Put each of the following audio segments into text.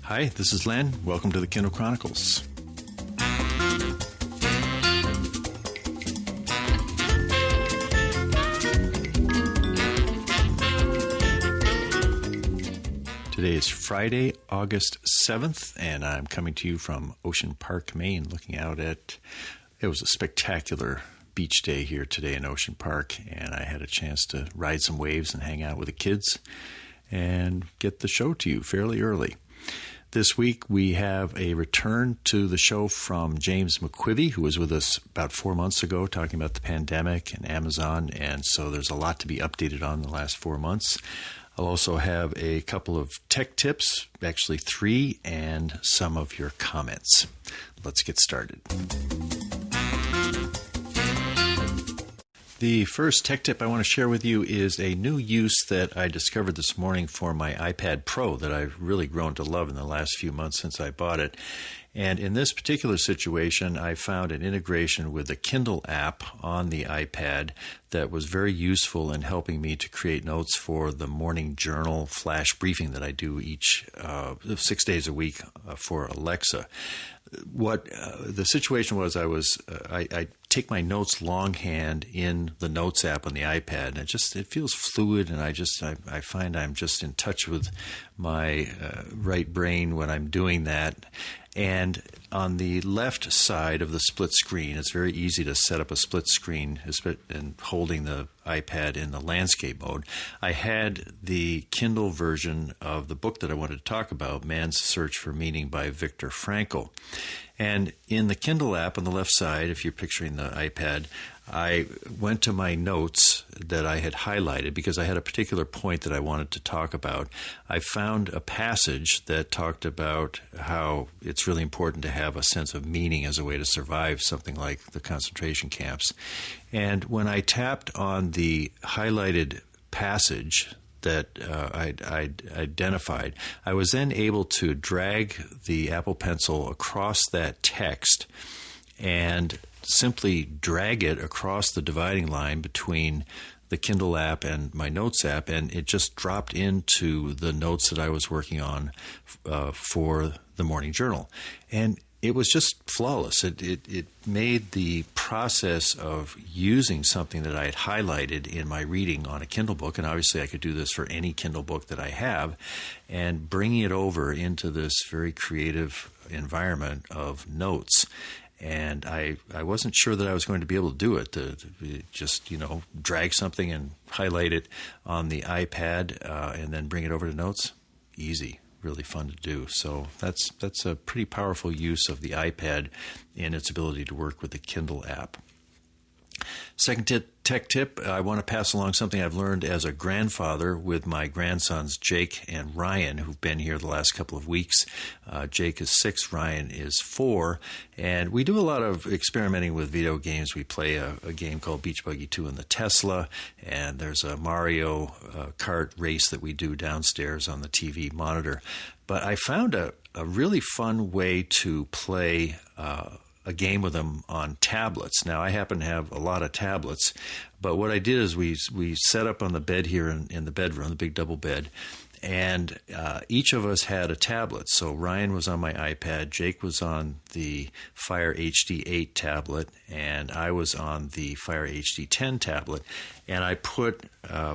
Hi, this is Len. Welcome to the Kindle Chronicles. Today is Friday, August 7th, and I'm coming to you from Ocean Park, Maine, looking out at, it was a spectacular beach day here today in Ocean Park, and I had a chance to ride some waves and hang out with the kids and get the show to you fairly early. This week we have a return to the show from James McQuivey, who was with us about 4 months ago talking about the pandemic and Amazon, and so there's a lot to be updated on the last 4 months. I'll also have a couple of tech tips, actually 3, and some of your comments. Let's get started. The first tech tip I want to share with you is a new use that I discovered this morning for my iPad Pro that I've really grown to love in the last few months since I bought it. And in this particular situation, I found an integration with the Kindle app on the iPad that was very useful in helping me to create notes for the morning journal flash briefing that I do each 6 days a week for Alexa. What the situation was, I take my notes longhand in the Notes app on the iPad, and it feels fluid, and I find I'm just in touch with my right brain when I'm doing that. And on the left side of the split screen, it's very easy to set up a split screen and holding the iPad in the landscape mode. I had the Kindle version of the book that I wanted to talk about, Man's Search for Meaning by Viktor Frankl. And in the Kindle app on the left side, if you're picturing the iPad, I went to my notes that I had highlighted because I had a particular point that I wanted to talk about. I found a passage that talked about how it's really important to have a sense of meaning as a way to survive something like the concentration camps. And when I tapped on the highlighted passage that I'd identified, I was then able to drag the Apple Pencil across that text and simply drag it across the dividing line between the Kindle app and my Notes app, and it just dropped into the notes that I was working on for the morning journal. And it was just flawless. It made the process of using something that I had highlighted in my reading on a Kindle book, and obviously I could do this for any Kindle book that I have, and bringing it over into this very creative environment of notes. And I wasn't sure that I was going to be able to do it, to just, drag something and highlight it on the iPad and then bring it over to Notes. Easy, really fun to do. So that's a pretty powerful use of the iPad in its ability to work with the Kindle app. Second tech tip, I want to pass along something I've learned as a grandfather with my grandsons Jake and Ryan, who've been here the last couple of weeks. Jake is 6, Ryan is 4, and we do a lot of experimenting with video games. We play a game called Beach Buggy 2 in the Tesla, and there's a Mario Kart race that we do downstairs on the TV monitor. But I found a really fun way to play a game with them on tablets. Now, I happen to have a lot of tablets, but what I did is we set up on the bed here in the bedroom, the big double bed, and each of us had a tablet. So Ryan was on my iPad, Jake was on the Fire HD 8 tablet, and I was on the Fire HD 10 tablet. And I put,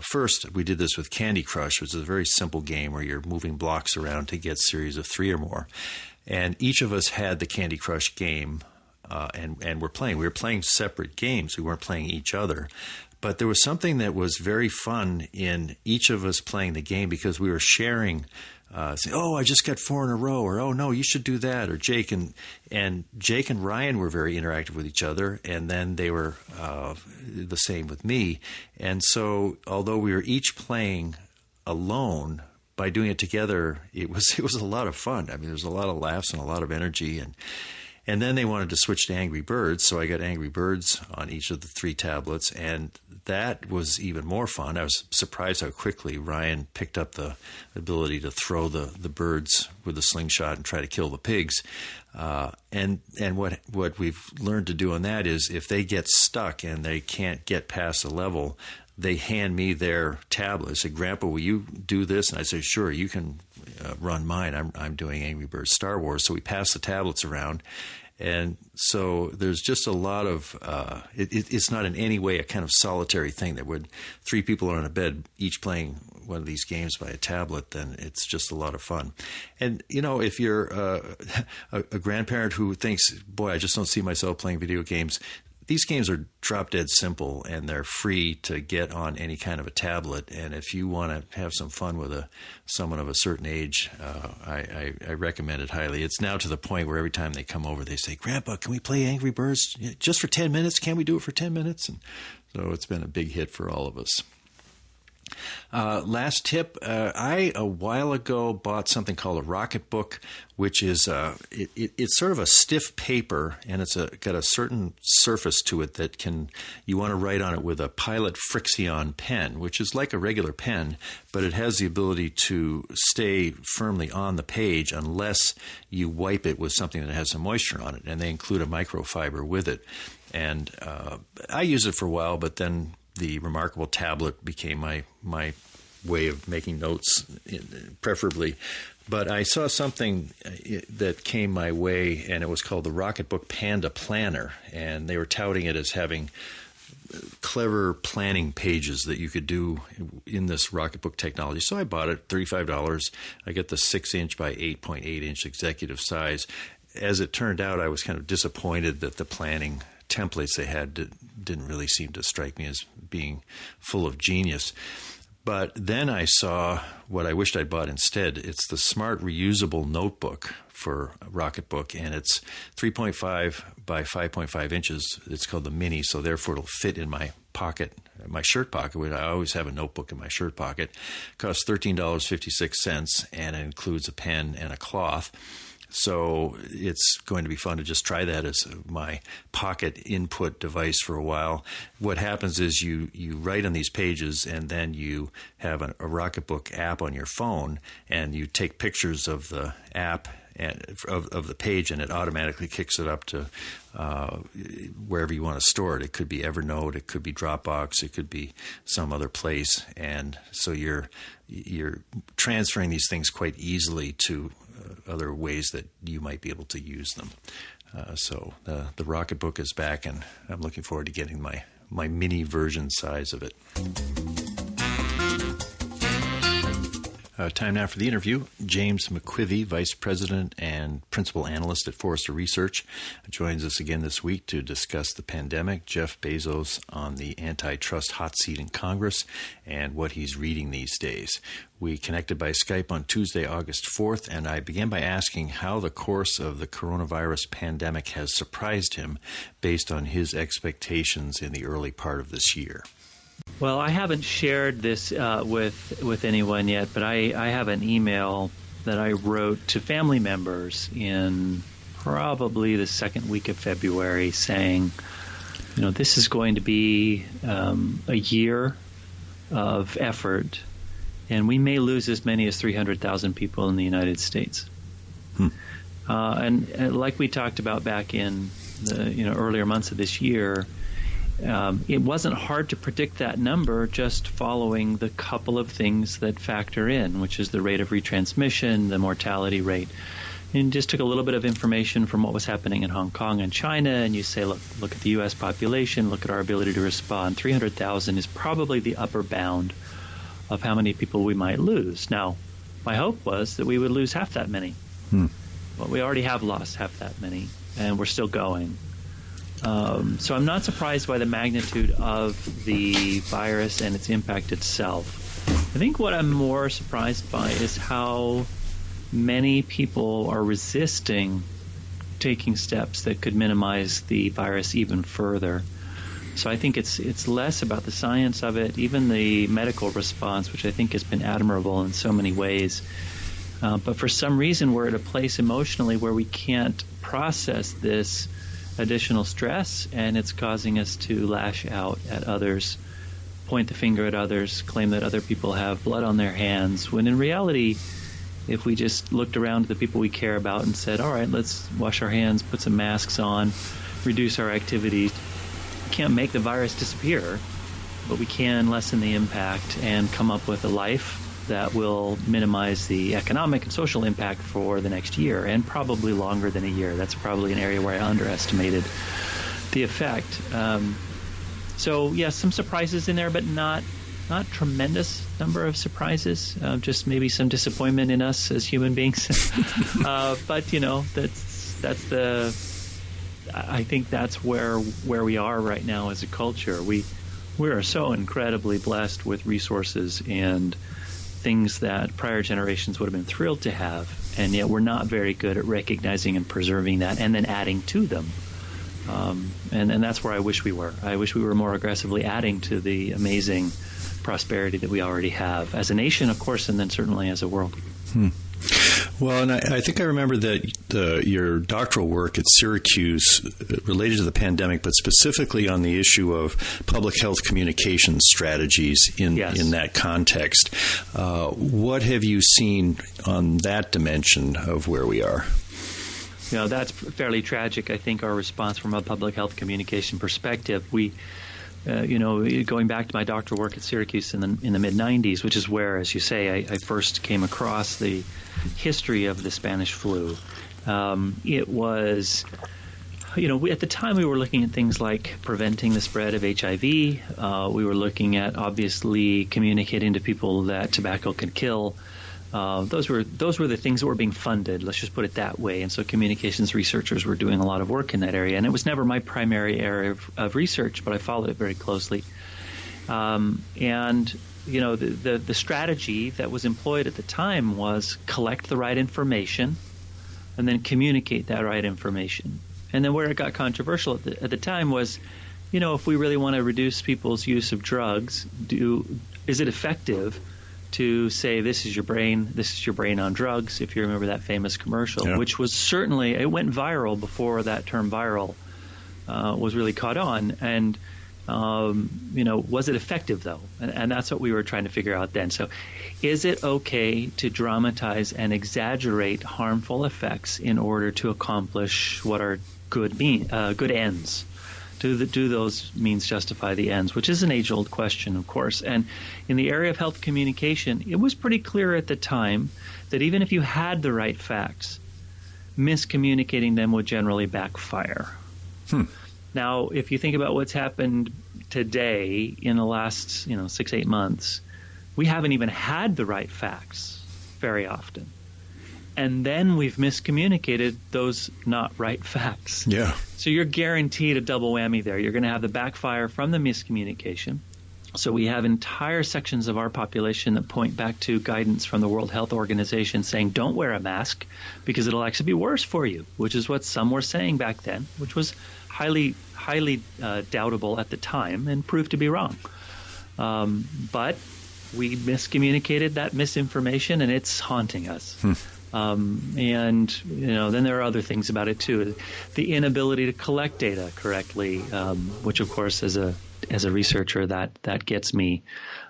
first, we did this with Candy Crush, which is a very simple game where you're moving blocks around to get series of 3 or more. And each of us had the Candy Crush game, and we're playing. We were playing separate games. We weren't playing each other. But there was something that was very fun in each of us playing the game because we were sharing, saying, oh, I just got 4 in a row, or oh, no, you should do that, or Jake. And Jake and Ryan were very interactive with each other, and then they were the same with me. And so although we were each playing alone, by doing it together, it was a lot of fun. I mean, there was a lot of laughs and a lot of energy, and then they wanted to switch to Angry Birds, so I got Angry Birds on each of the 3 tablets, and that was even more fun. I was surprised how quickly Ryan picked up the ability to throw the birds with a slingshot and try to kill the pigs. And what we've learned to do on that is if they get stuck and they can't get past a level, they hand me their tablet. They say, Grandpa, will you do this? And I say, sure, you can run mine. I'm doing Angry Birds Star Wars, so we pass the tablets around. And so there's just a lot of it's not in any way a kind of solitary thing that would 3 people are on a bed each playing one of these games by a tablet, then it's just a lot of fun. And, if you're a grandparent who thinks, boy, I just don't see myself playing video games, these games are drop dead simple and they're free to get on any kind of a tablet. And if you want to have some fun with someone of a certain age, I recommend it highly. It's now to the point where every time they come over, they say, Grandpa, can we play Angry Birds just for 10 minutes? Can we do it for 10 minutes? And so it's been a big hit for all of us. Last tip, I a while ago bought something called a Rocketbook, which is it's sort of a stiff paper, and it's got a certain surface to it that you want to write on it with a Pilot Frixion pen, which is like a regular pen, but it has the ability to stay firmly on the page unless you wipe it with something that has some moisture on it, and they include a microfiber with it. And I used it for a while, but then the Remarkable tablet became my way of making notes, preferably. But I saw something that came my way, and it was called the Rocketbook Panda Planner, and they were touting it as having clever planning pages that you could do in this Rocketbook technology. So I bought it, $35. I get the 6-inch by 8.8-inch executive size. As it turned out, I was kind of disappointed that the planning templates they had didn't really seem to strike me as being full of genius. But then I saw what I wished I'd bought instead. It's the Smart Reusable Notebook for Rocketbook, and it's 3.5 by 5.5 inches. It's called the Mini, so therefore it'll fit in my pocket, my shirt pocket. I always have a notebook in my shirt pocket. It costs $13.56, and it includes a pen and a cloth. So it's going to be fun to just try that as my pocket input device for a while. What happens is you write on these pages, and then you have a Rocketbook app on your phone, and you take pictures of the app and of the page, and it automatically kicks it up to wherever you want to store it. It could be Evernote, it could be Dropbox, it could be some other place. And so you're transferring these things quite easily to other ways that you might be able to use them. So the Rocketbook is back, and I'm looking forward to getting my mini version size of it. Time now for the interview. James McQuivey, Vice President and Principal Analyst at Forrester Research, joins us again this week to discuss the pandemic, Jeff Bezos on the antitrust hot seat in Congress, and what he's reading these days. We connected by Skype on Tuesday, August 4th, and I began by asking how the course of the coronavirus pandemic has surprised him based on his expectations in the early part of this year. Well, I haven't shared this with anyone yet, but I have an email that I wrote to family members in probably the second week of February saying, this is going to be a year of effort, and we may lose as many as 300,000 people in the United States. And like we talked about back in the earlier months of this year, it wasn't hard to predict that number just following the couple of things that factor in, which is the rate of retransmission, the mortality rate. And just took a little bit of information from what was happening in Hong Kong and China, and you say, look at the U.S. population, look at our ability to respond. 300,000 is probably the upper bound of how many people we might lose. Now, my hope was that we would lose half that many. Well, we already have lost half that many, and we're still going. So I'm not surprised by the magnitude of the virus and its impact itself. I think what I'm more surprised by is how many people are resisting taking steps that could minimize the virus even further. So I think it's less about the science of it, even the medical response, which I think has been admirable in so many ways. But for some reason, we're at a place emotionally where we can't process this additional stress, and it's causing us to lash out at others, point the finger at others, claim that other people have blood on their hands, when in reality, if we just looked around at the people we care about and said, all right, let's wash our hands, put some masks on, reduce our activities, we can't make the virus disappear, but we can lessen the impact and come up with a life that will minimize the economic and social impact for the next year, and probably longer than a year. That's probably an area where I underestimated the effect. So, yes, some surprises in there, but not tremendous number of surprises. Just maybe some disappointment in us as human beings. But I think that's where we are right now as a culture. We are so incredibly blessed with resources and things that prior generations would have been thrilled to have, and yet we're not very good at recognizing and preserving that and then adding to them. And that's where I wish we were. I wish we were more aggressively adding to the amazing prosperity that we already have as a nation, of course, and then certainly as a world. Well, and I think I remember that your doctoral work at Syracuse related to the pandemic, but specifically on the issue of public health communication strategies in that context. What have you seen on that dimension of where we are? That's fairly tragic. I think our response from a public health communication perspective, we going back to my doctoral work at Syracuse in the mid-'90s, which is where, as you say, I first came across the history of the Spanish flu. It was, at the time we were looking at things like preventing the spread of HIV. We were looking at, obviously, communicating to people that tobacco can kill. Those were the things that were being funded, let's just put it that way. And so communications researchers were doing a lot of work in that area. And it was never my primary area of research, but I followed it very closely. The strategy that was employed at the time was collect the right information and then communicate that right information. And then where it got controversial at the time was, if we really want to reduce people's use of drugs, is it effective to say this is your brain on drugs, if you remember that famous commercial, which was certainly, it went viral before that term viral was really caught on. And, was it effective, though? And that's what we were trying to figure out then. So is it okay to dramatize and exaggerate harmful effects in order to accomplish what are good ends? Do those means justify the ends, which is an age-old question, of course. And in the area of health communication, it was pretty clear at the time that even if you had the right facts, miscommunicating them would generally backfire. Now, if you think about what's happened today in the last 6-8 months, we haven't even had the right facts very often. And then we've miscommunicated those not right facts. Yeah. So you're guaranteed a double whammy there. You're going to have the backfire from the miscommunication. So we have entire sections of our population that point back to guidance from the World Health Organization saying don't wear a mask because it'll actually be worse for you, which is what some were saying back then, which was highly doubtable at the time and proved to be wrong. But we miscommunicated that misinformation, and it's haunting us. Then there are other things about it too. The inability to collect data correctly, which of course as a researcher that gets me,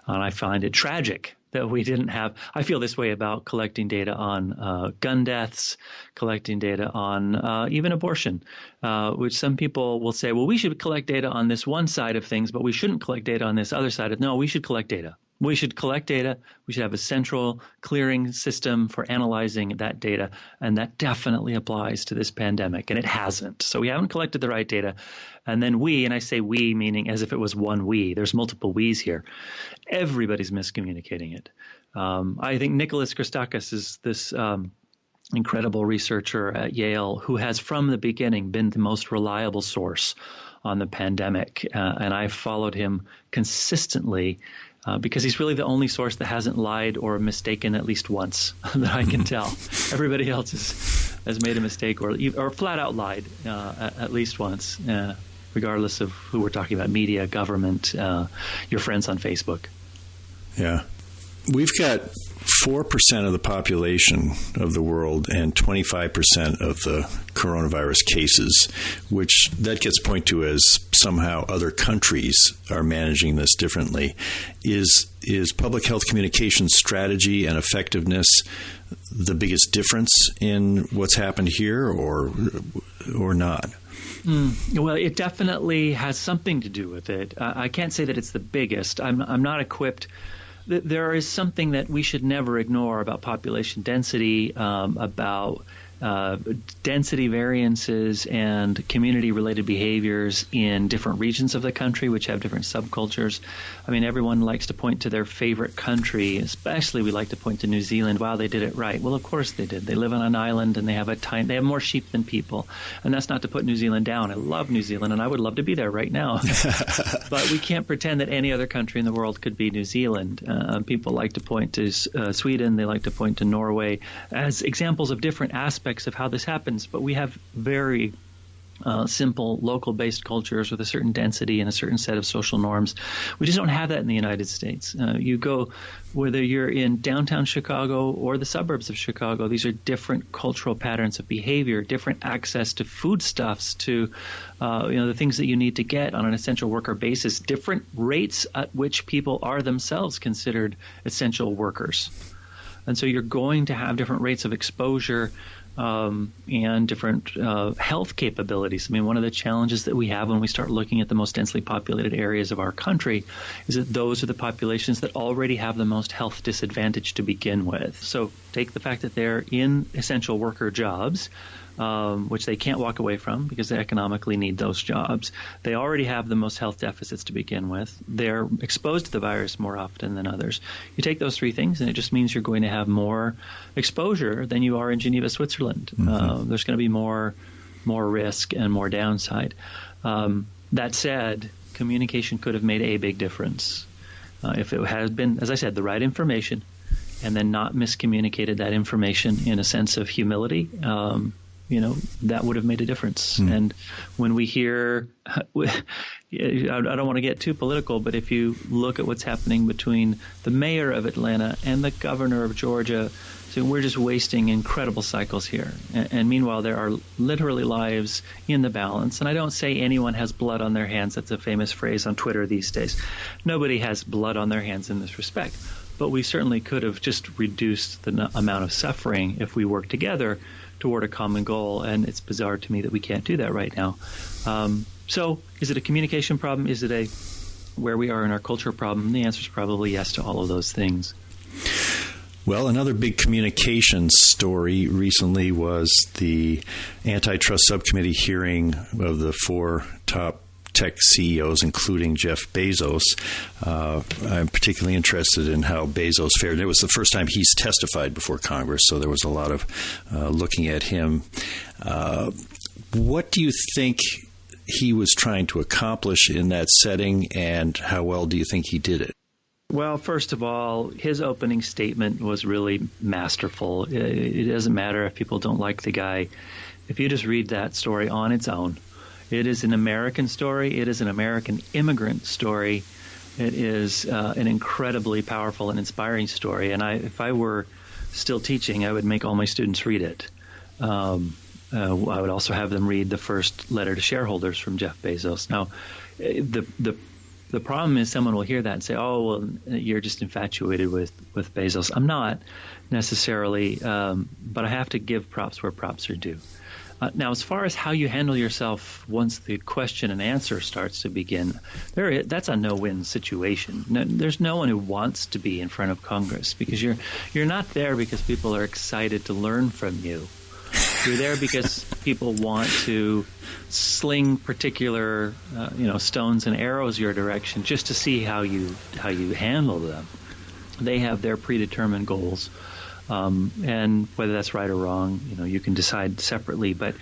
and I find it tragic that we didn't have. I feel this way about collecting data on gun deaths, collecting data on even abortion, which some people will say, well, we should collect data on this one side of things, but we shouldn't collect data on this other side. No, we should collect data. We should collect data. We should have a central clearing system for analyzing that data, and that definitely applies to this pandemic, and it hasn't. So we haven't collected the right data. And then and I say we meaning as if it was one we. There's multiple we's here. Everybody's miscommunicating it. I think Nicholas Christakis is this incredible researcher at Yale who has from the beginning been the most reliable source on the pandemic, and I've followed him consistently because he's really the only source that hasn't lied or mistaken at least once that I can tell. Everybody else has made a mistake or flat out lied at least once, regardless of who we're talking about, media, government, your friends on Facebook. Yeah. We've got 4% of the population of the world and 25% of the coronavirus cases, which that gets pointed to as somehow other countries are managing this differently. Is public health communication strategy and effectiveness the biggest difference in what's happened here or not? Well, it definitely has something to do with it. I can't say that it's the biggest. I'm not equipped there is something that we should never ignore about population density, about density variances and community-related behaviors in different regions of the country, which have different subcultures. I mean, everyone likes to point to their favorite country, especially we like to point to New Zealand. Wow, they did it right. Well, of course they did. They live on an island and they have more sheep than people. And that's not to put New Zealand down. I love New Zealand and I would love to be there right now. But we can't pretend that any other country in the world could be New Zealand. People like to point to Sweden. They like to point to Norway as examples of different aspects of how this happens, but we have very simple local-based cultures with a certain density and a certain set of social norms. We just don't have that in the United States. You go, whether you're in downtown Chicago or the suburbs of Chicago, these are different cultural patterns of behavior, different access to foodstuffs, to the things that you need to get on an essential worker basis, different rates at which people are themselves considered essential workers. And so you're going to have different rates of exposure and different health capabilities. I mean, one of the challenges that we have when we start looking at the most densely populated areas of our country is that those are the populations that already have the most health disadvantage to begin with. So take the fact that they're in essential worker jobs, which they can't walk away from because they economically need those jobs. They already have the most health deficits to begin with. They're exposed to the virus more often than others. You take those three things, and it just means you're going to have more exposure than you are in Geneva, Switzerland. Mm-hmm. There's going to be more risk and more downside. That said, communication could have made a big difference. If it had been, as I said, the right information, and then not miscommunicated that information in a sense of humility, that would have made a difference. And when we hear, I don't want to get too political, but if you look at what's happening between the mayor of Atlanta and the governor of Georgia, so we're just wasting incredible cycles here. And meanwhile, there are literally lives in the balance. And I don't say anyone has blood on their hands. That's a famous phrase on Twitter these days. Nobody has blood on their hands in this respect. But we certainly could have just reduced the amount of suffering if we work together toward a common goal, and it's bizarre to me that we can't do that right now. So is it a communication problem? Is it a where we are in our culture problem? And the answer is probably yes to all of those things. Well, another big communications story recently was the antitrust subcommittee hearing of the 4 top tech CEOs, including Jeff Bezos. I'm particularly interested in how Bezos fared. And it was the first time he's testified before Congress, so there was a lot of looking at him. What do you think he was trying to accomplish in that setting, and how well do you think he did it? Well, first of all, his opening statement was really masterful. It doesn't matter if people don't like the guy. If you just read that story on its own, it is an American story. It is an American immigrant story. It is an incredibly powerful and inspiring story. And if I were still teaching, I would make all my students read it. I would also have them read the first letter to shareholders from Jeff Bezos. Now, the problem is someone will hear that and say, oh, well, you're just infatuated with Bezos. I'm not necessarily, but I have to give props where props are due. Now, as far as how you handle yourself once the question and answer starts to begin, that's a no-win situation. There's no one who wants to be in front of Congress because you're not there because people are excited to learn from you. You're there because people want to sling particular stones and arrows your direction just to see how you handle them. They have their predetermined goals. And whether that's right or wrong, you can decide separately. But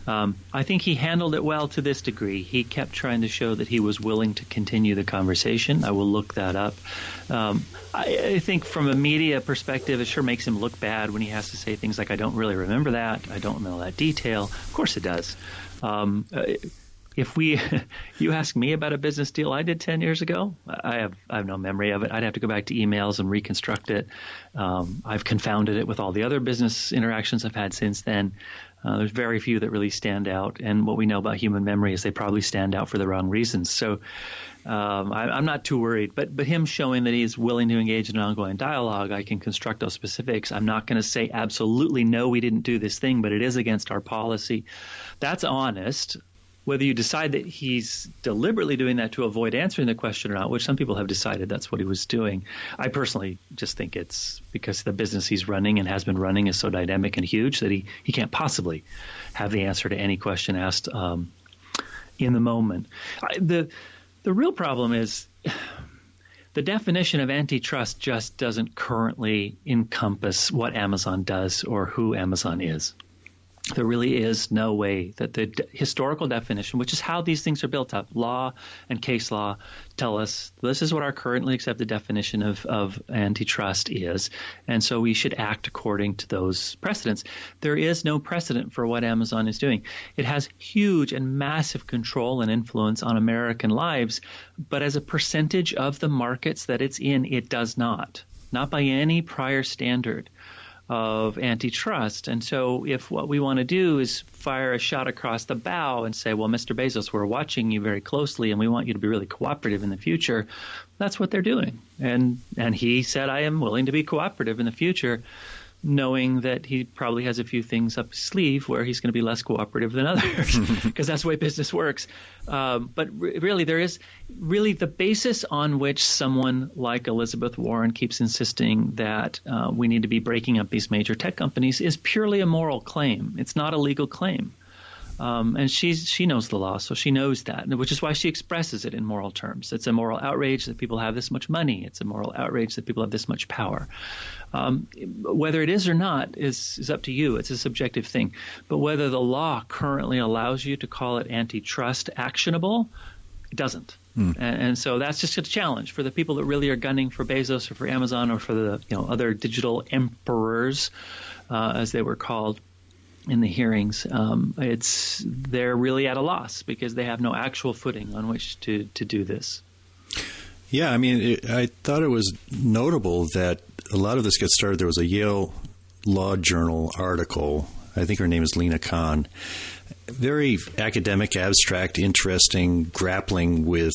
I think he handled it well to this degree. He kept trying to show that he was willing to continue the conversation. I will look that up. I think from a media perspective, it sure makes him look bad when he has to say things like, I don't really remember that. I don't know that detail. Of course it does. If you ask me about a business deal I did 10 years ago, I have no memory of it. I'd have to go back to emails and reconstruct it. I've confounded it with all the other business interactions I've had since then. There's very few that really stand out. And what we know about human memory is they probably stand out for the wrong reasons. So I'm not too worried. But him showing that he's willing to engage in an ongoing dialogue, I can construct those specifics. I'm not going to say absolutely no, we didn't do this thing, but it is against our policy. That's honest. Whether you decide that he's deliberately doing that to avoid answering the question or not, which some people have decided that's what he was doing, I personally just think it's because the business he's running and has been running is so dynamic and huge that he can't possibly have the answer to any question asked in the moment. The real problem is the definition of antitrust just doesn't currently encompass what Amazon does or who Amazon is. There really is no way that the historical definition, which is how these things are built up, law and case law tell us this is what our currently accepted definition of antitrust is, and so we should act according to those precedents. There is no precedent for what Amazon is doing. It has huge and massive control and influence on American lives, but as a percentage of the markets that it's in, it does not by any prior standard of antitrust. And so if what we want to do is fire a shot across the bow and say, well, Mr. Bezos, we're watching you very closely and we want you to be really cooperative in the future, that's what they're doing. And he said, I am willing to be cooperative in the future, knowing that he probably has a few things up his sleeve where he's going to be less cooperative than others, because that's the way business works. But really, there is really the basis on which someone like Elizabeth Warren keeps insisting that we need to be breaking up these major tech companies is purely a moral claim. It's not a legal claim. And she knows the law, so she knows that, which is why she expresses it in moral terms. It's a moral outrage that people have this much money. It's a moral outrage that people have this much power. Whether it is or not is up to you. It's a subjective thing. But whether the law currently allows you to call it antitrust actionable, it doesn't. And so that's just a challenge for the people that really are gunning for Bezos or for Amazon or for the other digital emperors, as they were called in the hearings. They're really at a loss because they have no actual footing on which to do this. Yeah, I mean, I thought it was notable that a lot of this gets started. There was a Yale Law Journal article. I think her name is Lena Khan. Very academic, abstract, interesting, grappling with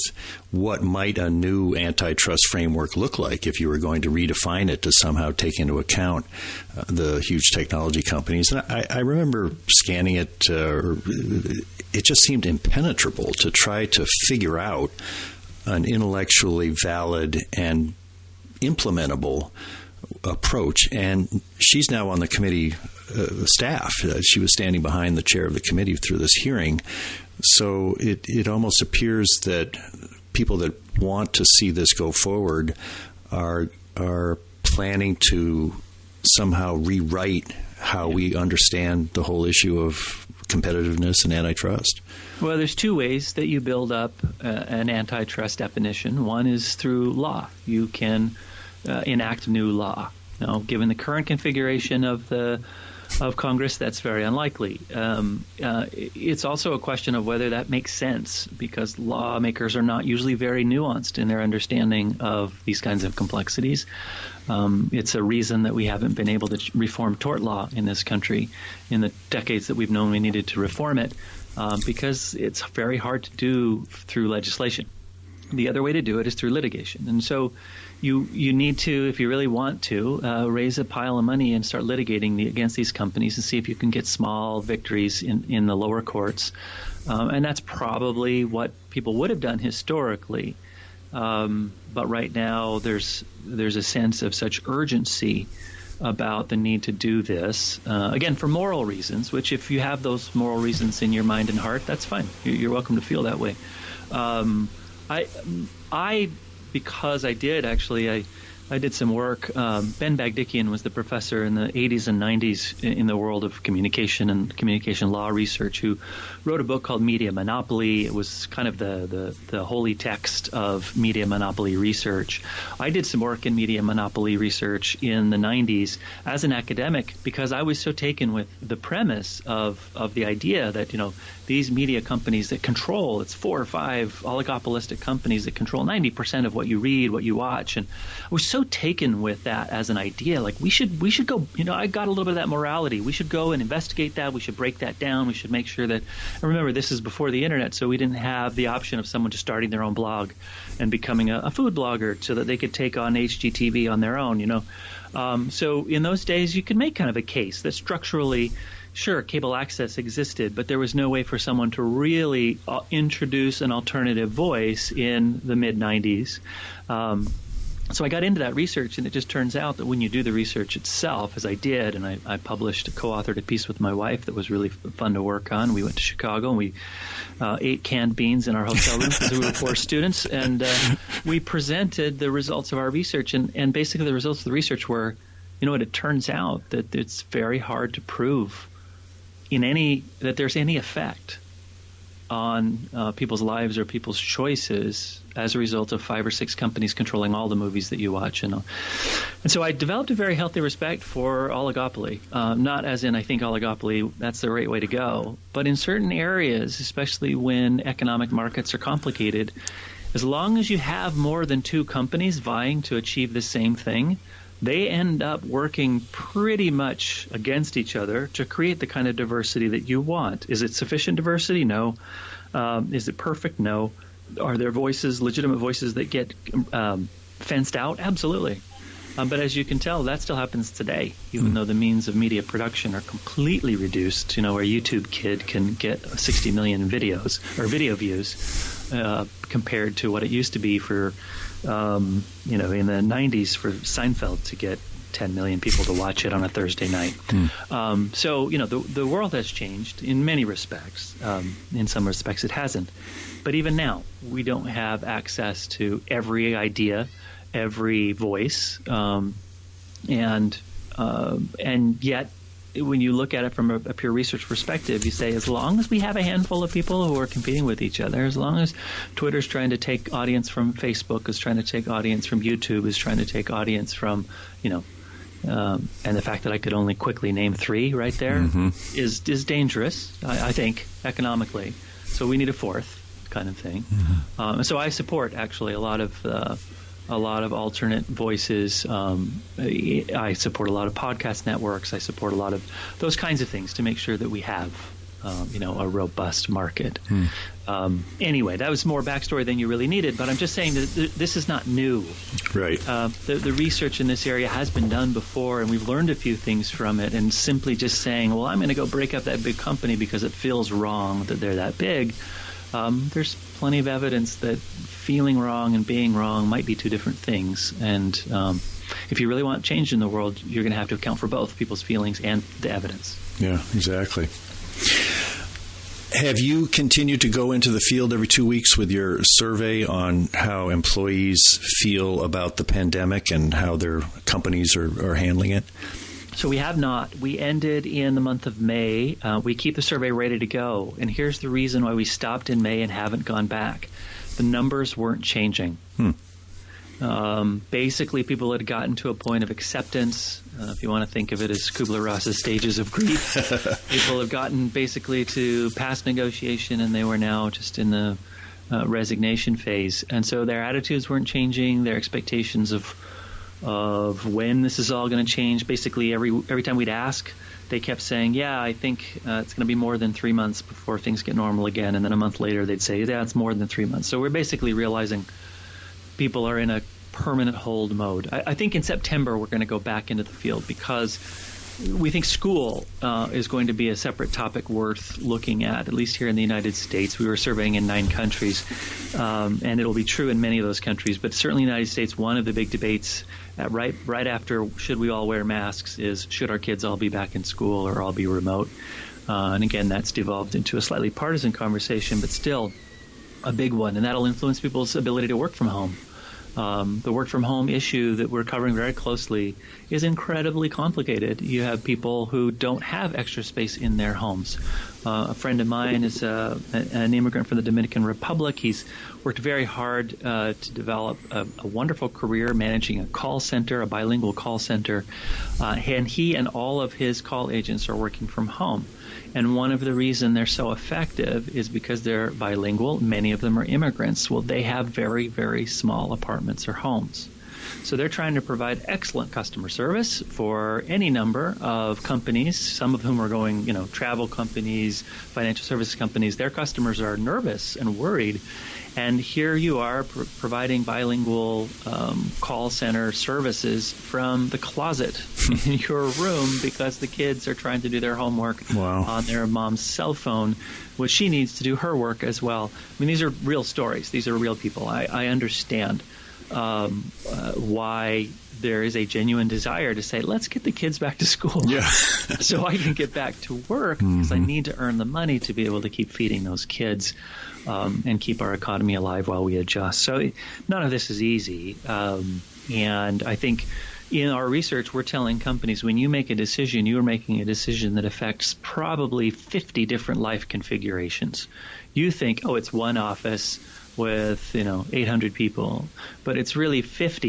what might a new antitrust framework look like if you were going to redefine it to somehow take into account the huge technology companies. And I remember scanning it. It just seemed impenetrable to try to figure out an intellectually valid and implementable approach. And she's now on the committee staff. She was standing behind the chair of the committee through this hearing. So it almost appears that people that want to see this go forward are planning to somehow rewrite how we understand the whole issue of competitiveness and antitrust. Well, there's two ways that you build up an antitrust definition. One is through law. You can enact new law. Now, given the current configuration of Congress, that's very unlikely. It's also a question of whether that makes sense, because lawmakers are not usually very nuanced in their understanding of these kinds of complexities. It's a reason that we haven't been able to reform tort law in this country in the decades that we've known we needed to reform it, because it's very hard to do through legislation. The other way to do it is through litigation. And so you need to, if you really want to, raise a pile of money and start litigating against these companies and see if you can get small victories in the lower courts. And that's probably what people would have done historically. But right now there's a sense of such urgency about the need to do this, again, for moral reasons, which if you have those moral reasons in your mind and heart, that's fine. You're welcome to feel that way. Because I did some work. Ben Bagdikian was the professor in the 80s and 90s in the world of communication and communication law research, who wrote a book called Media Monopoly. It was kind of the holy text of media monopoly research. I did some work in media monopoly research in the 90s as an academic because I was so taken with the premise of the idea that, these media companies that control, it's 4 or 5 oligopolistic companies that control 90% of what you read, what you watch. And I was so taken with that as an idea. Like we should go, I got a little bit of that morality. We should go and investigate that. We should break that down. We should make sure that, and remember, this is before the internet, so we didn't have the option of someone just starting their own blog and becoming a food blogger so that they could take on HGTV on their own, So in those days, you could make kind of a case that structurally, sure, cable access existed, but there was no way for someone to really introduce an alternative voice in the mid-'90s. So I got into that research, and it just turns out that when you do the research itself, as I did, and I published, co-authored a piece with my wife that was really fun to work on. We went to Chicago, and we ate canned beans in our hotel room because we were poor students, and we presented the results of our research. And basically the results of the research were, it turns out that it's very hard to prove that there's any effect on people's lives or people's choices as a result of 5 or 6 companies controlling all the movies that you watch. And so I developed a very healthy respect for oligopoly, not as in I think oligopoly, that's the right way to go, but in certain areas, especially when economic markets are complicated, as long as you have more than 2 companies vying to achieve the same thing, they end up working pretty much against each other to create the kind of diversity that you want. Is it sufficient diversity? No. Is it perfect? No. Are there voices, legitimate voices that get fenced out? Absolutely. But as you can tell, that still happens today, even though the means of media production are completely reduced. Where a YouTube kid can get 60 million videos or video views compared to what it used to be for in the 90s for Seinfeld to get 10 million people to watch it on a Thursday night. So, the world has changed in many respects. In some respects it hasn't. But even now, we don't have access to every idea, every voice. And yet, when you look at it from a pure research perspective, you say as long as we have a handful of people who are competing with each other, as long as Twitter's trying to take audience from Facebook, is trying to take audience from YouTube, is trying to take audience from, and the fact that I could only quickly name 3 right there is dangerous, I think, economically. So we need a 4th kind of thing. So I support actually a lot of alternate voices. I support a lot of podcast networks. I support a lot of those kinds of things to make sure that we have, a robust market. Anyway, that was more backstory than you really needed, but I'm just saying that this is not new. Right. The research in this area has been done before, and we've learned a few things from it, and simply just saying, well, I'm going to go break up that big company because it feels wrong that they're that big. There's plenty of evidence that feeling wrong and being wrong might be 2 different things. And if you really want change in the world, you're going to have to account for both people's feelings and the evidence. Yeah, exactly. Have you continued to go into the field every 2 weeks with your survey on how employees feel about the pandemic and how their companies are handling it? So we have not. We ended in the month of May. We keep the survey ready to go. And here's the reason why we stopped in May and haven't gone back. The numbers weren't changing. Basically, people had gotten to a point of acceptance. If you want to think of it as Kubler-Ross's stages of grief, people have gotten basically to past negotiation, and they were now just in the resignation phase. And so their attitudes weren't changing. Their expectations of when this is all going to change. Basically, every time we'd ask, they kept saying, yeah, I think it's going to be more than 3 months before things get normal again. And then a month later, they'd say, yeah, it's more than 3 months. So we're basically realizing people are in a permanent hold mode. I think in September, we're going to go back into the field because we think school is going to be a separate topic worth looking at least here in the United States. We were surveying in 9 countries, and it'll be true in many of those countries. But certainly in the United States, one of the big debates right after should we all wear masks is should our kids all be back in school or all be remote? And again, that's devolved into a slightly partisan conversation, but still a big one. And that'll influence people's ability to work from home. The work from home issue that we're covering very closely is incredibly complicated. You have people who don't have extra space in their homes. A friend of mine is an immigrant from the Dominican Republic. He's worked very hard to develop a wonderful career managing a call center, a bilingual call center. And he and all of his call agents are working from home. And one of the reasons they're so effective is because they're bilingual. Many of them are immigrants. Well, they have very, very small apartments or homes. So they're trying to provide excellent customer service for any number of companies, some of whom are going, travel companies, financial services companies. Their customers are nervous and worried. And here you are providing bilingual call center services from the closet in your room because the kids are trying to do their homework on their mom's cell phone, which she needs to do her work as well. I mean, these are real stories. These are real people. I understand why there is a genuine desire to say, let's get the kids back to school so I can get back to work because I need to earn the money to be able to keep feeding those kids and keep our economy alive while we adjust. So none of this is easy. And I think in our research, we're telling companies when you make a decision, you are making a decision that affects probably 50 different life configurations. You think, it's one office with 800 people, but it's really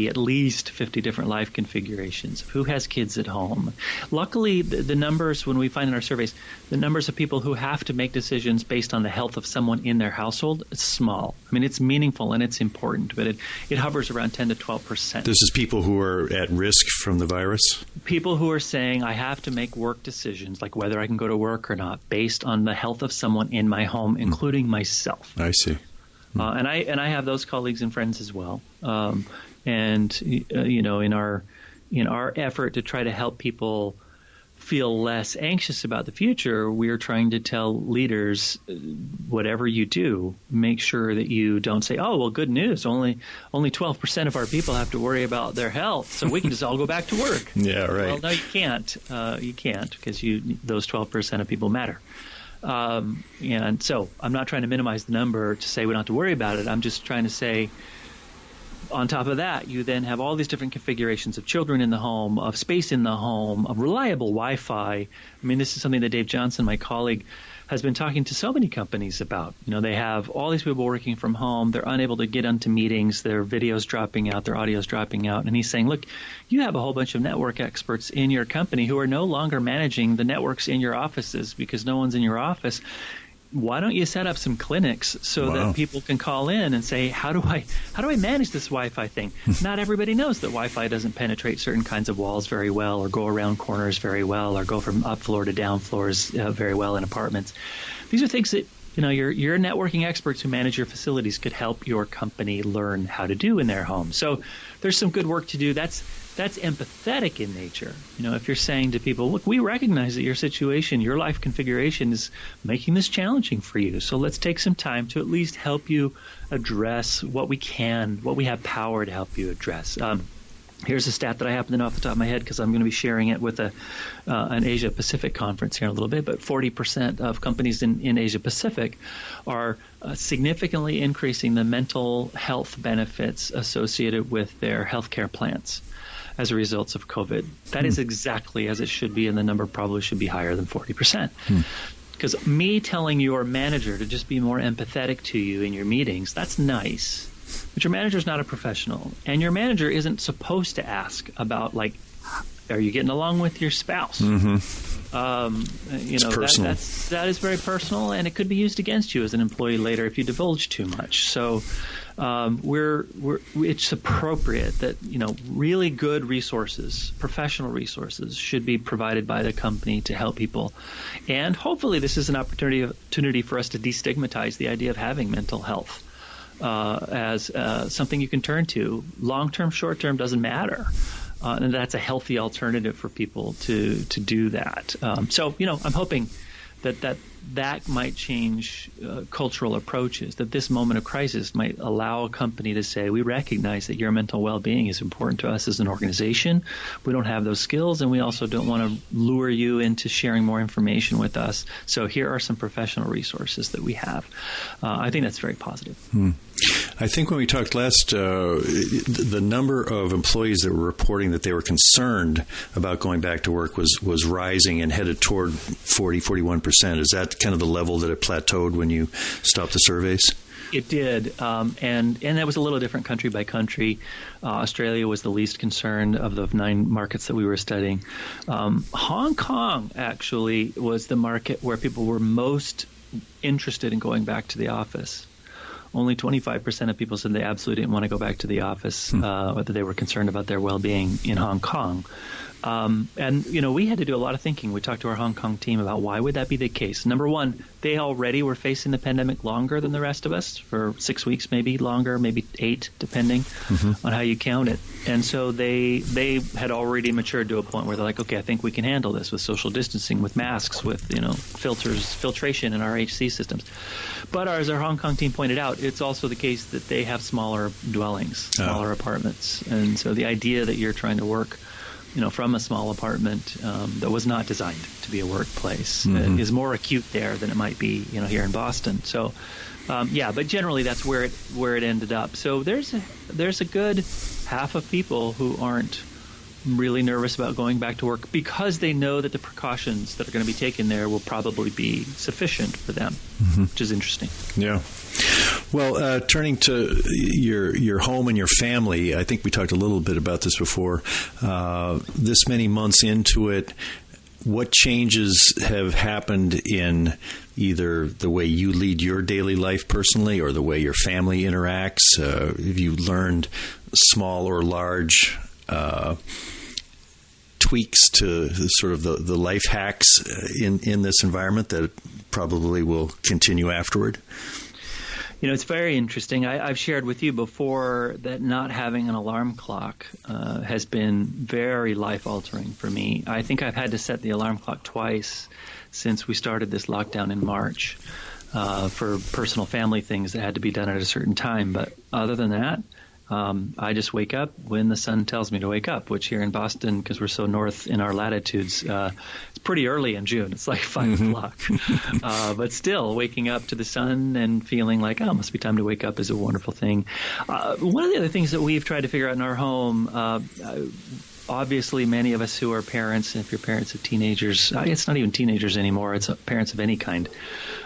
at least 50 different life configurations. Who has kids at home? Luckily, the numbers, when we find in our surveys, the numbers of people who have to make decisions based on the health of someone in their household, it's small. I mean, it's meaningful and it's important, but it hovers around 10 to 12%. This is people who are at risk from the virus? People who are saying, I have to make work decisions, like whether I can go to work or not, based on the health of someone in my home, including myself. I see. And I have those colleagues and friends as well. In our effort to try to help people feel less anxious about the future, we are trying to tell leaders, whatever you do, make sure that you don't say, good news, only 12% of our people have to worry about their health, so we can just all go back to work. Yeah, right. Well, no, you can't. You can't because those 12% of people matter. And so I'm not trying to minimize the number to say we don't have to worry about it. I'm just trying to say, on top of that, you then have all these different configurations of children in the home, of space in the home, of reliable Wi-Fi. I mean, this is something that Dave Johnson, my colleague, has been talking to so many companies about. They have all these people working from home. They're unable to get into meetings. Their video's dropping out. Their audio's dropping out. And he's saying, look, you have a whole bunch of network experts in your company who are no longer managing the networks in your offices because no one's in your office. Why don't you set up some clinics so that people can call in and say, how do I manage this Wi-Fi thing? Not everybody knows that Wi-Fi doesn't penetrate certain kinds of walls very well, or go around corners very well, or go from up floor to down floors very well in apartments. These are things that your networking experts who manage your facilities could help your company learn how to do in their home. So there's some good work to do. That's empathetic in nature. If you're saying to people, look, we recognize that your situation, your life configuration is making this challenging for you. So let's take some time to at least help you address what we have power to help you address. Here's a stat that I happen to know off the top of my head because I'm going to be sharing it with an Asia Pacific conference here in a little bit, but 40% of companies in Asia Pacific are significantly increasing the mental health benefits associated with their healthcare plans as a result of COVID. That is exactly as it should be, and the number probably should be higher than 40%. Because me telling your manager to just be more empathetic to you in your meetings, that's nice. But your manager is not a professional, and your manager isn't supposed to ask about, like, are you getting along with your spouse? That is very personal, and it could be used against you as an employee later if you divulge too much. So it's appropriate that really good resources, professional resources, should be provided by the company to help people. And hopefully, this is an opportunity for us to destigmatize the idea of having mental health as something you can turn to. Long-term, short-term doesn't matter. And that's a healthy alternative for people to do that. So I'm hoping that might change cultural approaches, that this moment of crisis might allow a company to say, we recognize that your mental well-being is important to us as an organization. We don't have those skills, and we also don't want to lure you into sharing more information with us. So here are some professional resources that we have. I think that's very positive. I think when we talked last, the number of employees that were reporting that they were concerned about going back to work was rising and headed toward 41%. Is that kind of the level that it plateaued when you stopped the surveys? It did, and that was a little different country by country. Australia was the least concerned of the 9 markets that we were studying. Hong Kong actually was the market where people were most interested in going back to the office. only 25% of people said they absolutely didn't want to go back to the office, or that they were concerned about their well-being in Hong Kong. And, we had to do a lot of thinking. We talked to our Hong Kong team about why would that be the case. Number one, they already were facing the pandemic longer than the rest of us, for 6 weeks, maybe longer, maybe 8, depending on how you count it. And so they had already matured to a point where they're like, okay, I think we can handle this with social distancing, with masks, with, filtration in our HC systems. But as our Hong Kong team pointed out, it's also the case that they have smaller dwellings, smaller apartments. And so the idea that you're trying to work from a small apartment that was not designed to be a workplace is more acute there than it might be, here in Boston. So, but generally that's where it ended up. So there's a good half of people who aren't really nervous about going back to work because they know that the precautions that are going to be taken there will probably be sufficient for them, which is interesting. Yeah. Well, turning to your home and your family, I think we talked a little bit about this before. This many months into it, what changes have happened in either the way you lead your daily life personally or the way your family interacts? Have you learned small or large tweaks to sort of the life hacks in this environment that probably will continue afterward? It's very interesting. I've shared with you before that not having an alarm clock has been very life-altering for me. I think I've had to set the alarm clock twice since we started this lockdown in March for personal family things that had to be done at a certain time. But other than that, I just wake up when the sun tells me to wake up, which here in Boston, because we're so north in our latitudes, it's pretty early in June. It's like 5 o'clock. But still, waking up to the sun and feeling like, it must be time to wake up is a wonderful thing. One of the other things that we've tried to figure out in our home, obviously many of us who are parents, if you're parents of teenagers, it's not even teenagers anymore, it's parents of any kind,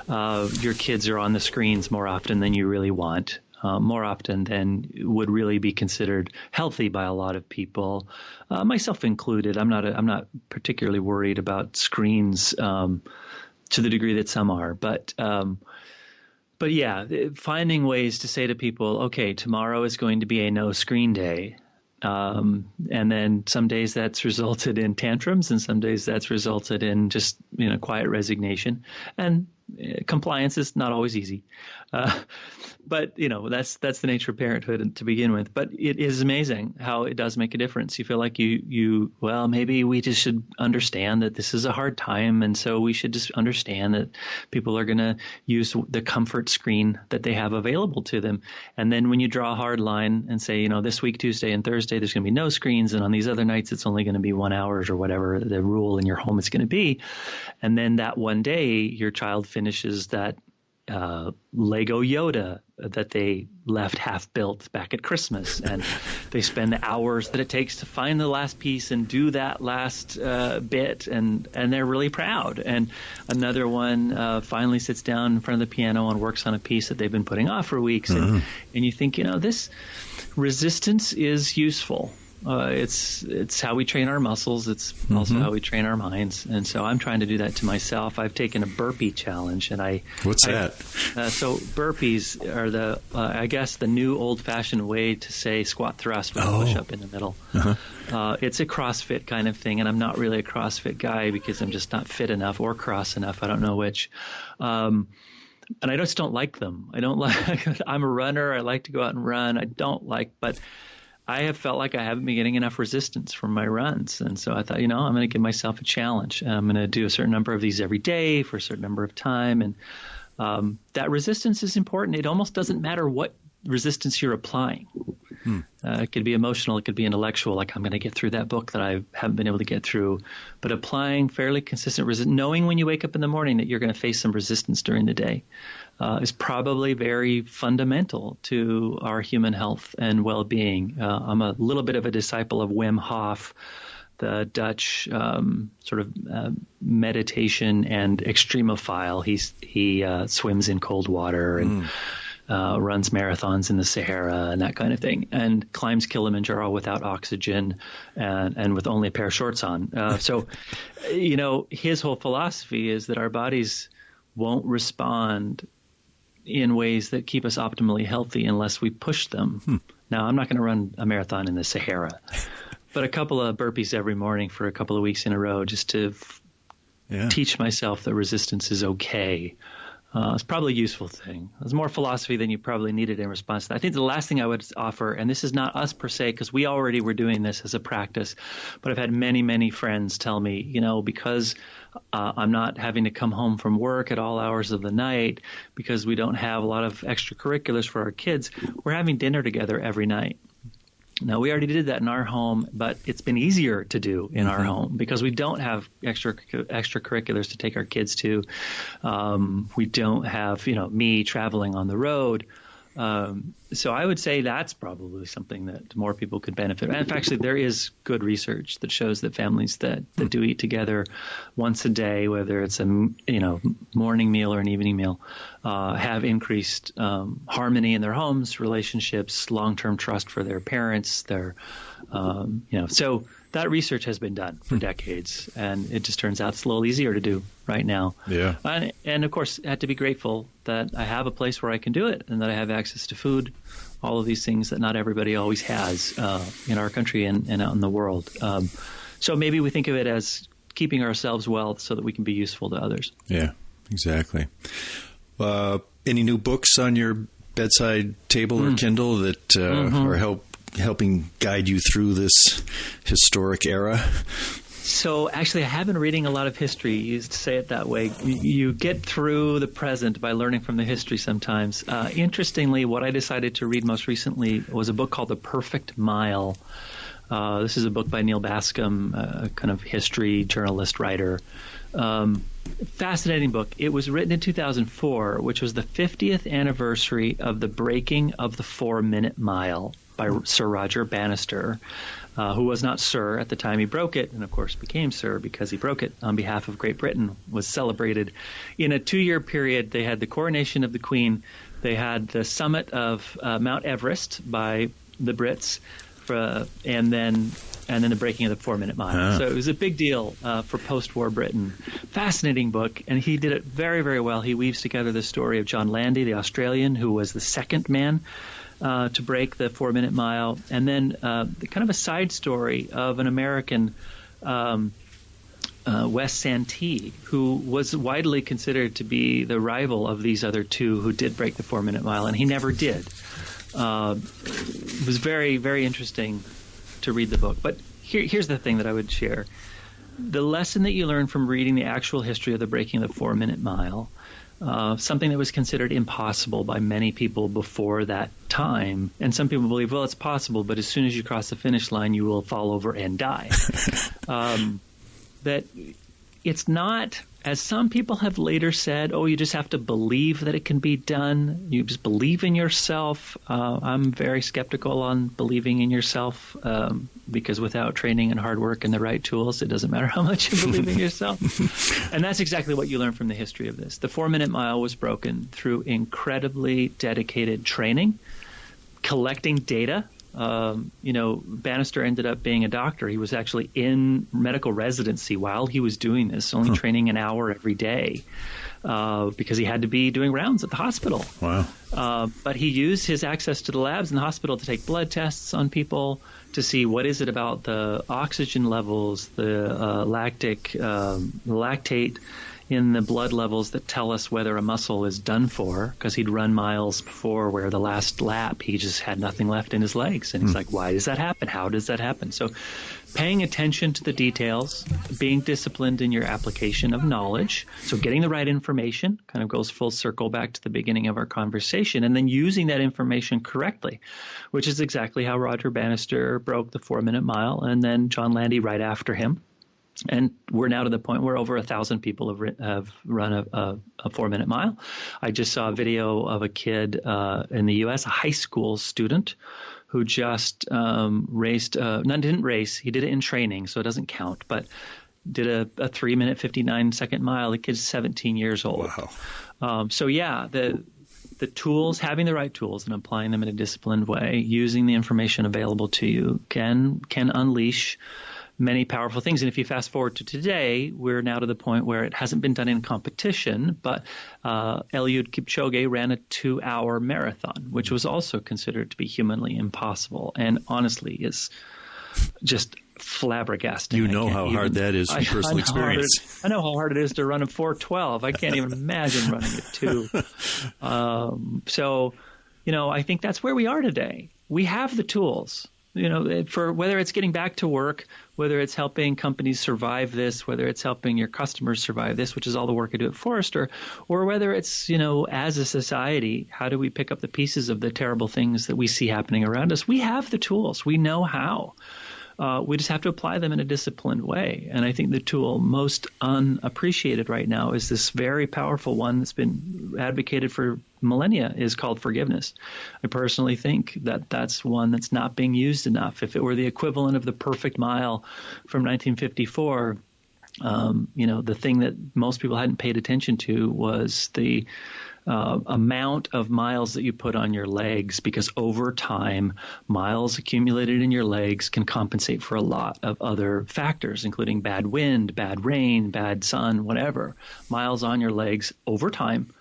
your kids are on the screens more often than you really want. More often than would really be considered healthy by a lot of people, myself included. I'm not particularly worried about screens to the degree that some are, but yeah, finding ways to say to people, okay, tomorrow is going to be a no screen day. And then some days that's resulted in tantrums, and some days that's resulted in just quiet resignation. And compliance is not always easy, but that's the nature of parenthood to begin with. But it is amazing how it does make a difference. You feel like well, maybe we just should understand that this is a hard time, and so we should just understand that people are going to use the comfort screen that they have available to them. And then when you draw a hard line and say, this week, Tuesday and Thursday, there's going to be no screens, and on these other nights it's only going to be 1 hour or whatever the rule in your home is going to be, and then that one day your child finishes that Lego Yoda that they left half built back at Christmas, and they spend the hours that it takes to find the last piece and do that last bit, and they're really proud. And another one finally sits down in front of the piano and works on a piece that they've been putting off for weeks, and you think, this resistance is useful. It's how we train our muscles. It's also how we train our minds. And so I'm trying to do that to myself. I've taken a burpee challenge, and What's that? So burpees are the new old-fashioned way to say squat thrust with a push-up in the middle. It's a CrossFit kind of thing, and I'm not really a CrossFit guy because I'm just not fit enough or cross enough. I don't know which. And I just don't like them. I'm a runner. I like to go out and run. But I have felt like I haven't been getting enough resistance from my runs. And so I thought, I'm going to give myself a challenge. I'm going to do a certain number of these every day for a certain number of time. And that resistance is important. It almost doesn't matter what resistance you're applying. It could be emotional. It could be intellectual. Like, I'm going to get through that book that I haven't been able to get through. But applying fairly consistent resistance, knowing when you wake up in the morning that you're going to face some resistance during the day, is probably very fundamental to our human health and well-being. I'm a little bit of a disciple of Wim Hof, the Dutch meditation and extremophile. He swims in cold water and runs marathons in the Sahara and that kind of thing, and climbs Kilimanjaro without oxygen and with only a pair of shorts on. So his whole philosophy is that our bodies won't respond in ways that keep us optimally healthy unless we push them. Now, I'm not going to run a marathon in the Sahara, but a couple of burpees every morning for a couple of weeks in a row just to teach myself that resistance is okay. It's probably a useful thing. It's more philosophy than you probably needed in response to that. I think the last thing I would offer, and this is not us per se, because we already were doing this as a practice, but I've had many, many friends tell me, because I'm not having to come home from work at all hours of the night, because we don't have a lot of extracurriculars for our kids, we're having dinner together every night. Now, we already did that in our home, but it's been easier to do in our home because we don't have extracurriculars to take our kids to. We don't have, me traveling on the road. So I would say that's probably something that more people could benefit. And actually, there is good research that shows that families that do eat together once a day, whether it's a morning meal or an evening meal, have increased harmony in their homes, relationships, long-term trust for their parents. So that research has been done for decades, and it just turns out it's a little easier to do right now. Yeah. And of course, I had to be grateful that I have a place where I can do it and that I have access to food, all of these things that not everybody always has in our country and out in the world. So maybe we think of it as keeping ourselves well so that we can be useful to others. Yeah, exactly. Any new books on your bedside table or Kindle that are helping guide you through this historic era? So actually, I have been reading a lot of history. You used to say it that way. You get through the present by learning from the history sometimes. Interestingly, what I decided to read most recently was a book called The Perfect Mile. This is a book by Neal Bascomb, a kind of history journalist writer. Fascinating book. It was written in 2004, which was the 50th anniversary of the breaking of the 4-minute mile by Sir Roger Bannister, who was not Sir at the time he broke it, and of course became Sir because he broke it on behalf of Great Britain, was celebrated. In a 2-year period, they had the coronation of the Queen, they had the summit of Mount Everest by the Brits, and then the breaking of the 4-minute mile. So it was a big deal for post-war Britain. Fascinating book, and he did it very, very well. He weaves together the story of John Landy, the Australian, who was the second man to break the 4-minute mile, and then kind of a side story of an American, Wes Santee, who was widely considered to be the rival of these other two who did break the 4-minute mile, and he never did. It was very, very interesting to read the book. But here's the thing that I would share. The lesson that you learn from reading the actual history of the breaking of the 4-minute mile, something that was considered impossible by many people before that time. And some people believe, well, it's possible, but as soon as you cross the finish line, you will fall over and die. That it's not, as some people have later said, you just have to believe that it can be done. You just believe in yourself. I'm very skeptical on believing in yourself because without training and hard work and the right tools, it doesn't matter how much you believe in yourself. And that's exactly what you learn from the history of this. The 4-minute mile was broken through incredibly dedicated training, collecting data. Bannister ended up being a doctor. He was actually in medical residency while he was doing this, only training an hour every day because he had to be doing rounds at the hospital. Wow. But he used his access to the labs in the hospital to take blood tests on people to see what is it about the oxygen levels, the lactate in the blood levels that tell us whether a muscle is done for, because he'd run miles before where the last lap he just had nothing left in his legs. And he's like, why does that happen? How does that happen? So paying attention to the details, being disciplined in your application of knowledge, so getting the right information kind of goes full circle back to the beginning of our conversation, and then using that information correctly, which is exactly how Roger Bannister broke the 4-minute mile, and then John Landy right after him. And we're now to the point where over 1,000 people have run a 4-minute mile. I just saw a video of a kid in the U.S., a high school student, who just raced. Didn't race. He did it in training, so it doesn't count. But did a 3-minute, 59-second mile. The kid's 17 years old. Wow. The tools, having the right tools and applying them in a disciplined way, using the information available to you can unleash many powerful things. And if you fast forward to today, we're now to the point where it hasn't been done in competition, but Eliud Kipchoge ran a 2-hour marathon, which was also considered to be humanly impossible, and honestly is just flabbergasting. You know how hard that is from personal experience. I know how hard it is to run a 4:12. I can't even imagine running a 2. So, I think that's where we are today. We have the tools. For whether it's getting back to work, whether it's helping companies survive this, whether it's helping your customers survive this, which is all the work I do at Forrester, or whether it's, as a society, how do we pick up the pieces of the terrible things that we see happening around us? We have the tools. We know how. We just have to apply them in a disciplined way. And I think the tool most unappreciated right now is this very powerful one that's been advocated for millennia, is called forgiveness. I personally think that that's one that's not being used enough. If it were the equivalent of the perfect mile from 1954, the thing that most people hadn't paid attention to was the amount of miles that you put on your legs, because over time, miles accumulated in your legs can compensate for a lot of other factors, including bad wind, bad rain, bad sun, whatever. Miles on your legs over time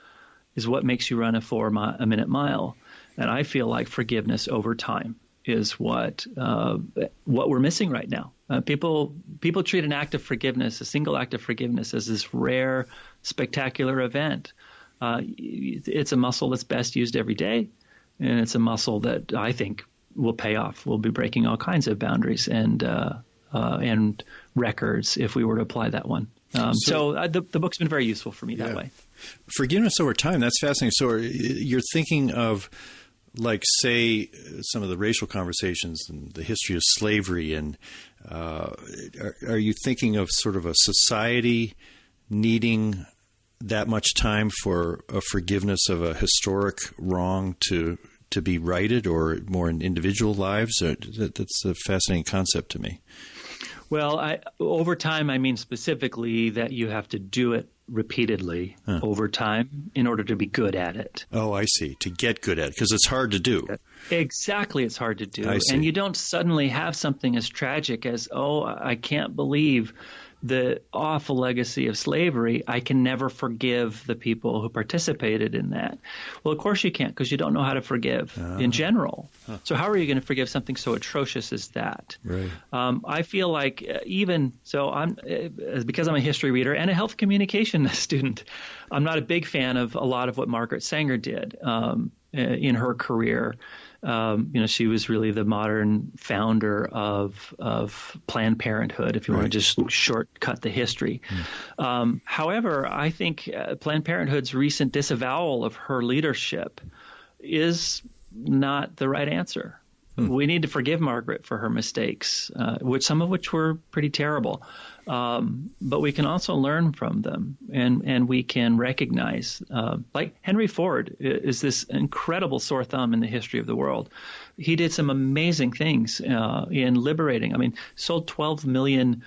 is what makes you run a 4-minute mile. And I feel like forgiveness over time is what we're missing right now. People treat an act of forgiveness, a single act of forgiveness, as this rare, spectacular event. It's a muscle that's best used every day, and it's a muscle that I think will pay off. We'll be breaking all kinds of boundaries and records if we were to apply that one. So the book's been very useful for me that way. Forgiveness over time, that's fascinating. So you're thinking of, like, say, some of the racial conversations and the history of slavery, and are you thinking of sort of a society needing that much time for a forgiveness of a historic wrong to be righted, or more in individual lives? That's a fascinating concept to me. Well, over time, I mean specifically that you have to do it repeatedly over time in order to be good at it. Oh, I see. To get good at it, because it's hard to do. Exactly, it's hard to do. I see. And you don't suddenly have something as tragic as, I can't believe the awful legacy of slavery. I can never forgive the people who participated in that. Well, of course you can't, because you don't know how to forgive in general. So how are you going to forgive something so atrocious as that? Right. I feel like because I'm a history reader and a health communication student, I'm not a big fan of a lot of what Margaret Sanger did in her career. She was really the modern founder of Planned Parenthood, if you want to just shortcut the history. However, I think Planned Parenthood's recent disavowal of her leadership is not the right answer. We need to forgive Margaret for her mistakes, some of which were pretty terrible. But we can also learn from them, and we can recognize, like Henry Ford is this incredible sore thumb in the history of the world. He did some amazing things in liberating. Sold 12 million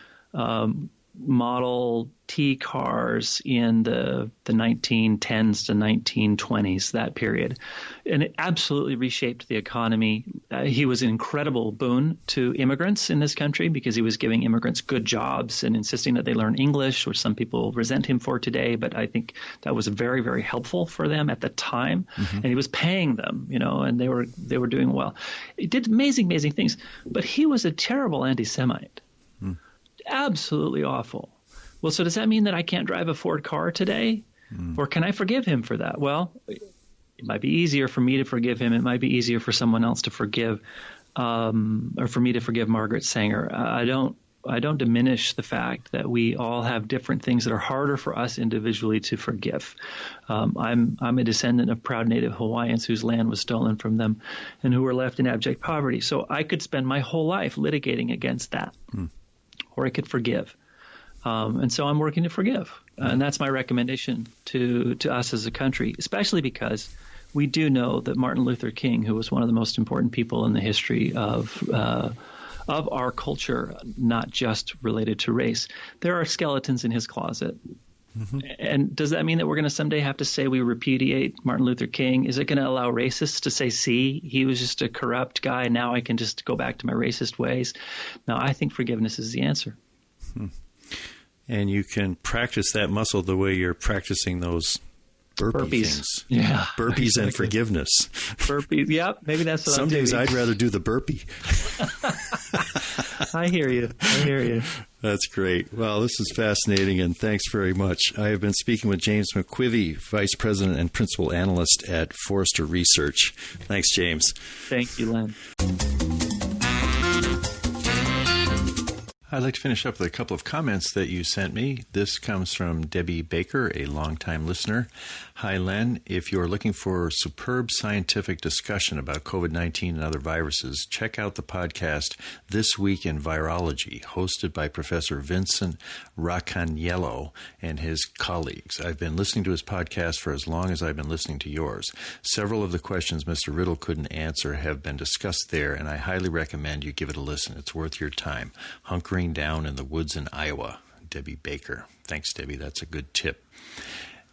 Model T cars in the 1910s to 1920s, that period. And it absolutely reshaped the economy. He was an incredible boon to immigrants in this country because he was giving immigrants good jobs and insisting that they learn English, which some people resent him for today. But I think that was very, very helpful for them at the time. And he was paying them, and they were doing well. He did amazing, amazing things. But he was a terrible anti-Semite. Absolutely awful. Well, so does that mean that I can't drive a Ford car today? Or can I forgive him for that? Well, it might be easier for me to forgive him. It might be easier for someone else to forgive, or for me to forgive Margaret Sanger. I don't diminish the fact that we all have different things that are harder for us individually to forgive. I'm a descendant of proud Native Hawaiians whose land was stolen from them and who were left in abject poverty. So I could spend my whole life litigating against that. Or I could forgive. And so I'm working to forgive. And that's my recommendation to us as a country, especially because we do know that Martin Luther King, who was one of the most important people in the history of our culture, not just related to race, there are skeletons in his closet. Mm-hmm. And does that mean that we're going to someday have to say we repudiate Martin Luther King? Is it going to allow racists to say, see, he was just a corrupt guy, and now I can just go back to my racist ways? No, I think forgiveness is the answer. And you can practice that muscle the way you're practicing those burpees. Things. Yeah. Burpees exactly. And forgiveness. Burpees. Yep. Maybe that's what Some days I'd rather do the burpee. I hear you. That's great. Well, this is fascinating, and thanks very much. I have been speaking with James McQuivey, Vice President and Principal Analyst at Forrester Research. Thanks, James. Thank you, Len. I'd like to finish up with a couple of comments that you sent me. This comes from Debbie Baker, a longtime listener. Hi, Len. If you're looking for superb scientific discussion about COVID-19 and other viruses, check out the podcast This Week in Virology, hosted by Professor Vincent Raccaniello and his colleagues. I've been listening to his podcast for as long as I've been listening to yours. Several of the questions Mr. Riddle couldn't answer have been discussed there, and I highly recommend you give it a listen. It's worth your time. Hunkering down in the woods in Iowa. Debbie Baker. Thanks, Debbie. That's a good tip.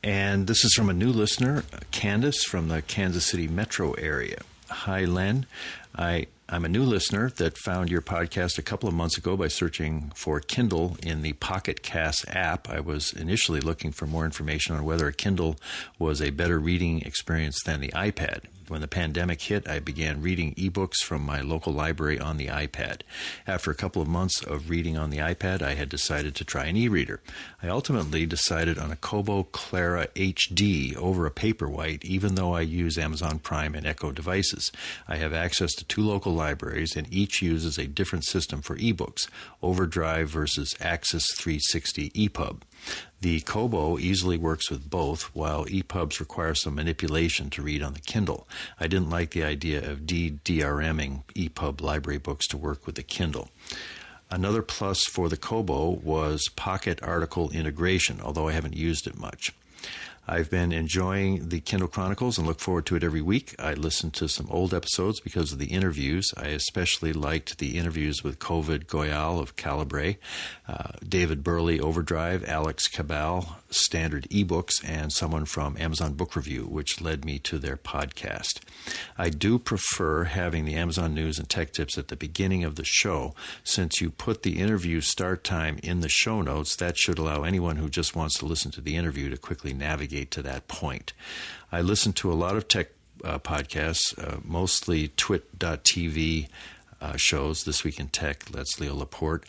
And this is from a new listener, Candace from the Kansas City metro area. Hi, Len. I'm a new listener that found your podcast a couple of months ago by searching for Kindle in the Pocket Cast app. I was initially looking for more information on whether a Kindle was a better reading experience than the iPad. When the pandemic hit, I began reading ebooks from my local library on the iPad. After a couple of months of reading on the iPad, I had decided to try an e-reader. I ultimately decided on a Kobo Clara HD over a Paperwhite, even though I use Amazon Prime and Echo devices. I have access to two local libraries, and each uses a different system for ebooks, Overdrive versus Access 360 EPUB. The Kobo easily works with both, while EPUBs require some manipulation to read on the Kindle. I didn't like the idea of DRMing EPUB library books to work with the Kindle. Another plus for the Kobo was Pocket article integration, although I haven't used it much. I've been enjoying the Kindle Chronicles and look forward to it every week. I listened to some old episodes because of the interviews. I especially liked the interviews with Covid Goyal of Calibre, David Burley, Overdrive, Alex Cabal, Standard eBooks, and someone from Amazon Book Review, which led me to their podcast. I do prefer having the Amazon News and Tech Tips at the beginning of the show. Since you put the interview start time in the show notes, that should allow anyone who just wants to listen to the interview to quickly navigate to that point. I listen to a lot of tech podcasts, mostly twit.tv shows, This Week in Tech, Let's Leo Laporte,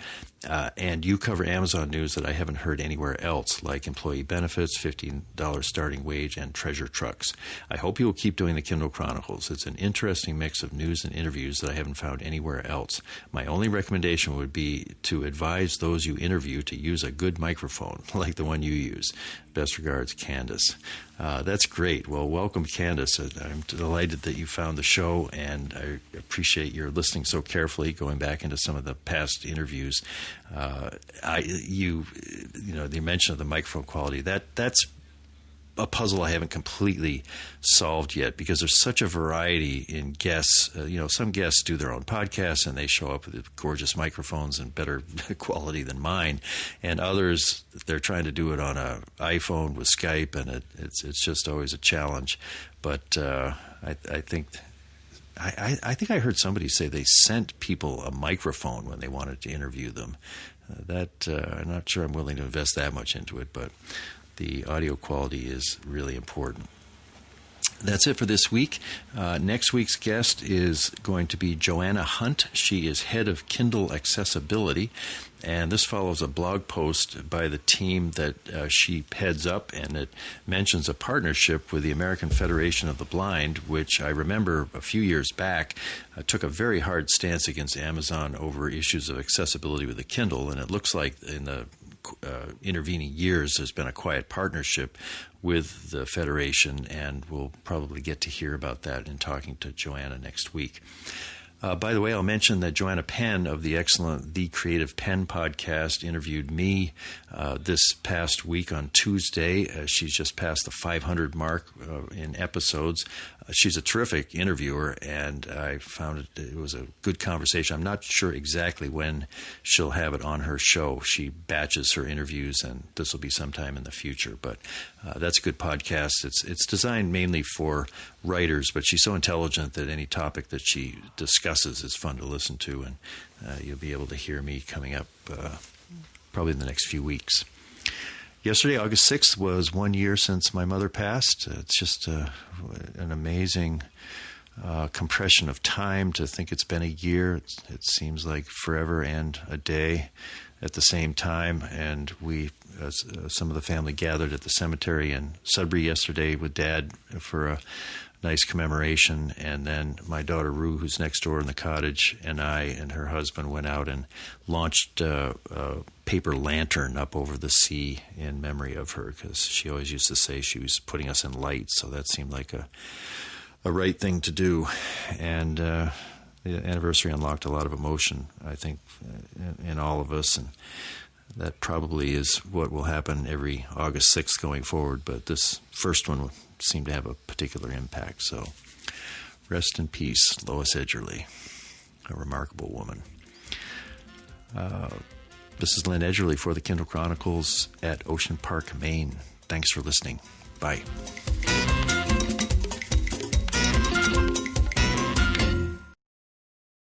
and you cover Amazon news that I haven't heard anywhere else, like employee benefits, $15 starting wage, and treasure trucks. I hope you will keep doing the Kindle Chronicles. It's an interesting mix of news and interviews that I haven't found anywhere else. My only recommendation would be to advise those you interview to use a good microphone, like the one you use. Best regards, Candace. That's great. Well, welcome, Candace. I'm delighted that you found the show, and I appreciate your listening so carefully, going back into some of the past interviews. You mention of the microphone quality, that's a puzzle I haven't completely solved yet, because there's such a variety in guests. Some guests do their own podcasts and they show up with gorgeous microphones and better quality than mine, and others, they're trying to do it on an iPhone with Skype, and it's just always a challenge. But I think I heard somebody say they sent people a microphone when they wanted to interview them. I'm not sure I'm willing to invest that much into it, but the audio quality is really important. That's it for this week. Next week's guest is going to be Joanna Hunt. She is head of Kindle accessibility, and this follows a blog post by the team that she heads up, and it mentions a partnership with the American Federation of the Blind, which I remember a few years back took a very hard stance against Amazon over issues of accessibility with the Kindle, and it looks like in the intervening years there's been a quiet partnership with the Federation, and we'll probably get to hear about that in talking to Joanna next week. By the way, I'll mention that Joanna Penn of the excellent The Creative Penn podcast interviewed me this past week on Tuesday. She's just passed the 500 mark in episodes. She's a terrific interviewer, and I found it was a good conversation. I'm not sure exactly when she'll have it on her show. She batches her interviews, and this will be sometime in the future. But that's a good podcast. It's designed mainly for writers, but she's so intelligent that any topic that she discusses is fun to listen to, and you'll be able to hear me coming up probably in the next few weeks. Yesterday, August 6th, was 1 year since my mother passed. It's just an amazing compression of time to think it's been a year. It seems like forever and a day at the same time. And we, some of the family, gathered at the cemetery in Sudbury yesterday with Dad for a nice commemoration, and then my daughter Rue, who's next door in the cottage, and I and her husband went out and launched a paper lantern up over the sea in memory of her, because she always used to say she was putting us in light, so that seemed like a right thing to do. And the anniversary unlocked a lot of emotion, I think, in all of us, and that probably is what will happen every August 6th going forward, but this first one seemed to have a particular impact. So rest in peace, Lois Edgerly, a remarkable woman. This is Len Edgerly for the Kindle Chronicles at Ocean Park, Maine. Thanks for listening. Bye.